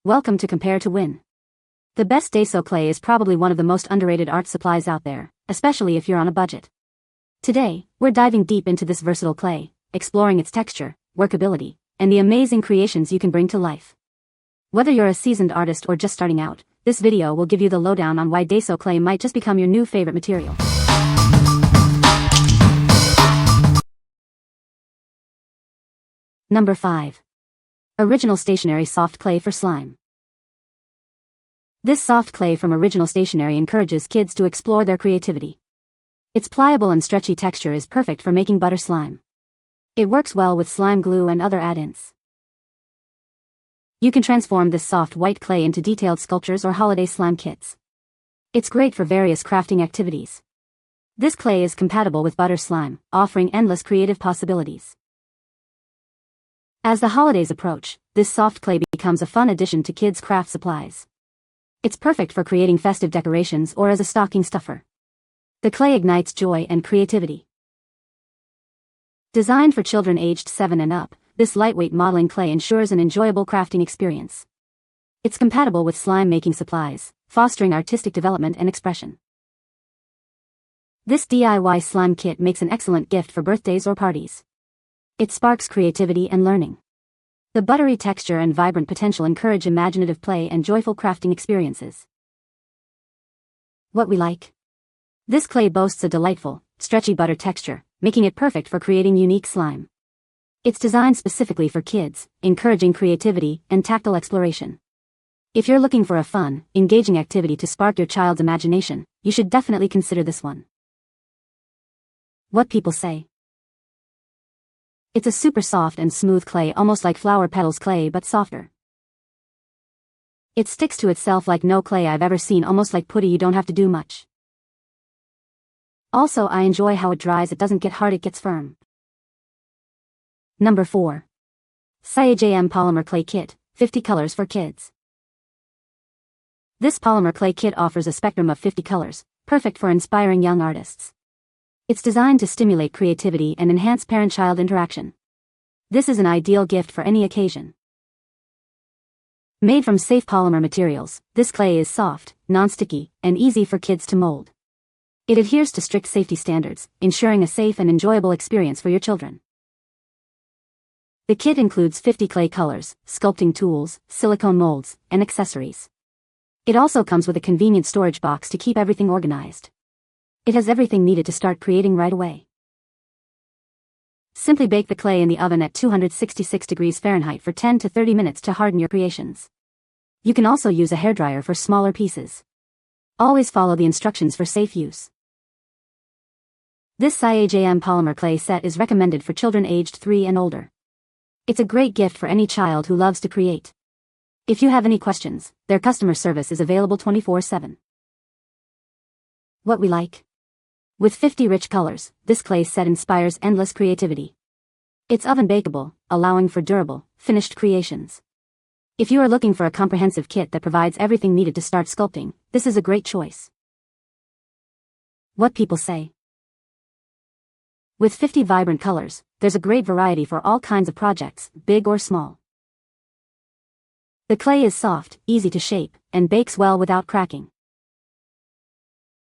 Welcome to Compare to Win. The best Daiso Clay is probably one of the most underrated art supplies out there, especially if you're on a budget. Today, we're diving deep into this versatile clay, exploring its texture, workability, and the amazing creations you can bring to life. Whether you're a seasoned artist or just starting out, this video will give you the lowdown on why Daiso Clay might just become your new favorite material. Number 5. Original Stationery Soft Clay for Slime. This soft clay from Original Stationery encourages kids to explore their creativity. Its pliable and stretchy texture is perfect for making butter slime. It works well with slime glue and other add-ins. You can transform this soft white clay into detailed sculptures or holiday slime kits. It's great for various crafting activities. This clay is compatible with butter slime, offering endless creative possibilities. As the holidays approach, this soft clay becomes a fun addition to kids' craft supplies. It's perfect for creating festive decorations or as a stocking stuffer. The clay ignites joy and creativity. Designed for children aged 7 and up, this lightweight modeling clay ensures an enjoyable crafting experience. It's compatible with slime-making supplies, fostering artistic development and expression. This DIY slime kit makes an excellent gift for birthdays or parties. It sparks creativity and learning. The buttery texture and vibrant potential encourage imaginative play and joyful crafting experiences. What we like. This clay boasts a delightful, stretchy butter texture, making it perfect for creating unique slime. It's designed specifically for kids, encouraging creativity and tactile exploration. If you're looking for a fun, engaging activity to spark your child's imagination, you should definitely consider this one. What people say. It's a super soft and smooth clay, almost like flower petals clay but softer. It sticks to itself like no clay I've ever seen, almost like putty, you don't have to do much. Also, I enjoy how it dries, it doesn't get hard, it gets firm. Number 4. CyAJM Polymer Clay Kit, 50 Colors for Kids. This polymer clay kit offers a spectrum of 50 colors, perfect for inspiring young artists. It's designed to stimulate creativity and enhance parent-child interaction. This is an ideal gift for any occasion. Made from safe polymer materials, this clay is soft, non-sticky, and easy for kids to mold. It adheres to strict safety standards, ensuring a safe and enjoyable experience for your children. The kit includes 50 clay colors, sculpting tools, silicone molds, and accessories. It also comes with a convenient storage box to keep everything organized. It has everything needed to start creating right away. Simply bake the clay in the oven at 266 degrees Fahrenheit for 10 to 30 minutes to harden your creations. You can also use a hairdryer for smaller pieces. Always follow the instructions for safe use. This CyAJM polymer clay set is recommended for children aged 3 and older. It's a great gift for any child who loves to create. If you have any questions, their customer service is available 24/7. What we like. With 50 rich colors, this clay set inspires endless creativity. It's oven bakeable, allowing for durable, finished creations. If you are looking for a comprehensive kit that provides everything needed to start sculpting, this is a great choice. What people say. With 50 vibrant colors, there's a great variety for all kinds of projects, big or small. The clay is soft, easy to shape, and bakes well without cracking.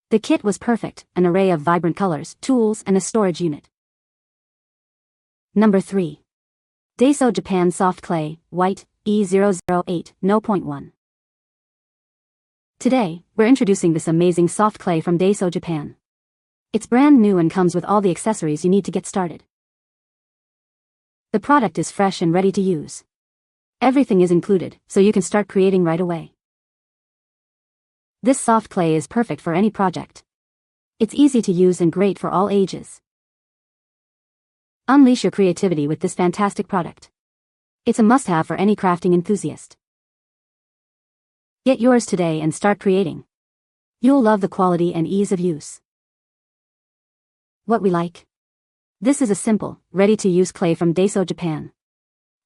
The kit was perfect, an array of vibrant colors, tools, and a storage unit. Number 3. Daiso Japan Soft Clay, White, E008, No.1. Today, we're introducing this amazing soft clay from Daiso Japan. It's brand new and comes with all the accessories you need to get started. The product is fresh and ready to use. Everything is included, so you can start creating right away. This soft clay is perfect for any project. It's easy to use and great for all ages. Unleash your creativity with this fantastic product. It's a must-have for any crafting enthusiast. Get yours today and start creating. You'll love the quality and ease of use. What we like. This is a simple, ready-to-use clay from Daiso Japan.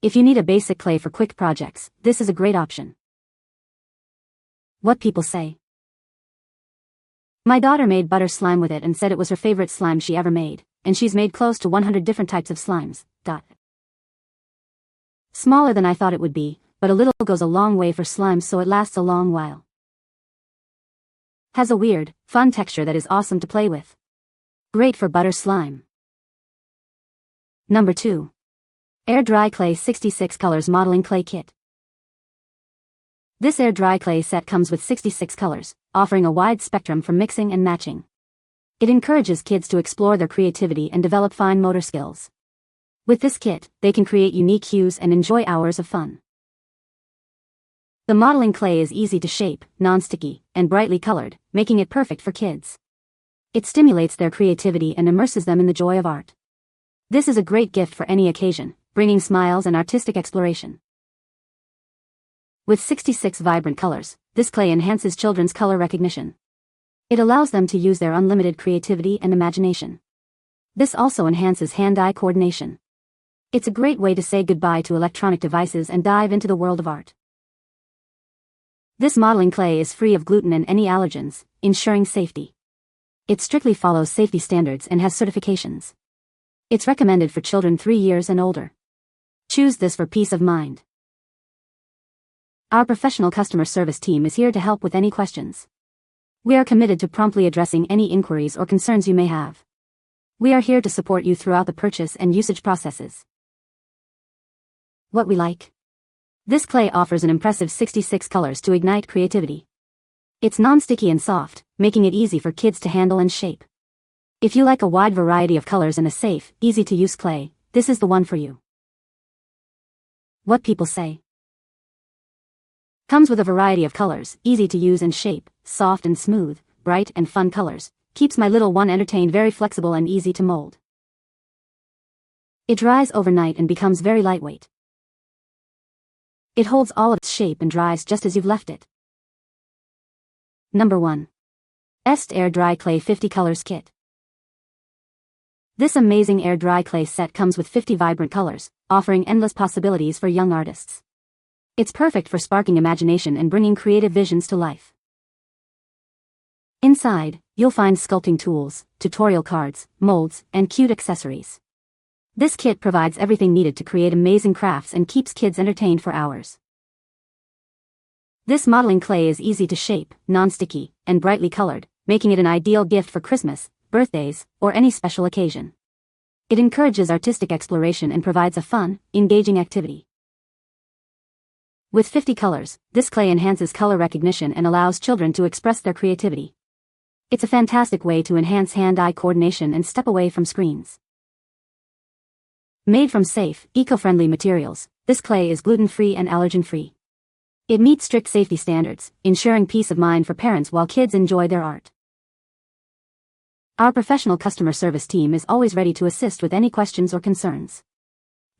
If you need a basic clay for quick projects, this is a great option. What people say. My daughter made butter slime with it and said it was her favorite slime she ever made, and she's made close to 100 different types of slimes. Smaller than I thought it would be, but a little goes a long way for slime, so it lasts a long while. Has a weird, fun texture that is awesome to play with. Great for butter slime. Number 2. Air Dry Clay 66 Colors Modeling Clay Kit. This air dry clay set comes with 66 colors, offering a wide spectrum for mixing and matching. It encourages kids to explore their creativity and develop fine motor skills. With this kit, they can create unique hues and enjoy hours of fun. The modeling clay is easy to shape, non-sticky, and brightly colored, making it perfect for kids. It stimulates their creativity and immerses them in the joy of art. This is a great gift for any occasion, bringing smiles and artistic exploration. With 66 vibrant colors, this clay enhances children's color recognition. It allows them to use their unlimited creativity and imagination. This also enhances hand-eye coordination. It's a great way to say goodbye to electronic devices and dive into the world of art. This modeling clay is free of gluten and any allergens, ensuring safety. It strictly follows safety standards and has certifications. It's recommended for children 3 years and older. Choose this for peace of mind. Our professional customer service team is here to help with any questions. We are committed to promptly addressing any inquiries or concerns you may have. We are here to support you throughout the purchase and usage processes. What we like. This clay offers an impressive 66 colors to ignite creativity. It's non-sticky and soft, making it easy for kids to handle and shape. If you like a wide variety of colors and a safe, easy-to-use clay, this is the one for you. What people say. Comes with a variety of colors, easy to use and shape, soft and smooth, bright and fun colors, keeps my little one entertained, very flexible and easy to mold. It dries overnight and becomes very lightweight. It holds all of its shape and dries just as you've left it. Number 1. Aestd Air Dry Clay 50 Colors Kit. This amazing air dry clay set comes with 50 vibrant colors, offering endless possibilities for young artists. It's perfect for sparking imagination and bringing creative visions to life. Inside, you'll find sculpting tools, tutorial cards, molds, and cute accessories. This kit provides everything needed to create amazing crafts and keeps kids entertained for hours. This modeling clay is easy to shape, non-sticky, and brightly colored, making it an ideal gift for Christmas, birthdays, or any special occasion. It encourages artistic exploration and provides a fun, engaging activity. With 50 colors, this clay enhances color recognition and allows children to express their creativity. It's a fantastic way to enhance hand-eye coordination and step away from screens. Made from safe, eco-friendly materials, this clay is gluten-free and allergen-free. It meets strict safety standards, ensuring peace of mind for parents while kids enjoy their art. Our professional customer service team is always ready to assist with any questions or concerns.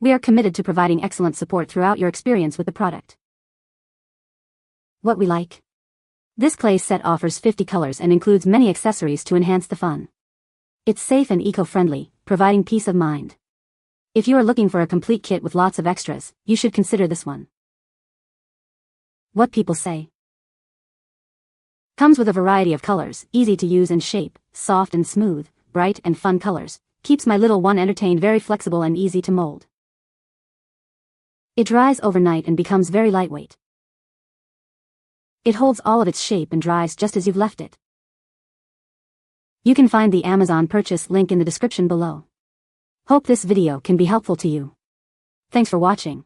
We are committed to providing excellent support throughout your experience with the product. What we like. This clay set offers 50 colors and includes many accessories to enhance the fun. It's safe and eco-friendly, providing peace of mind. If you are looking for a complete kit with lots of extras, you should consider this one. What people say. Comes with a variety of colors, easy to use and shape, soft and smooth, bright and fun colors, keeps my little one entertained, very flexible and easy to mold. It dries overnight and becomes very lightweight. It holds all of its shape and dries just as you've left it. You can find the Amazon purchase link in the description below. Hope this video can be helpful to you. Thanks for watching.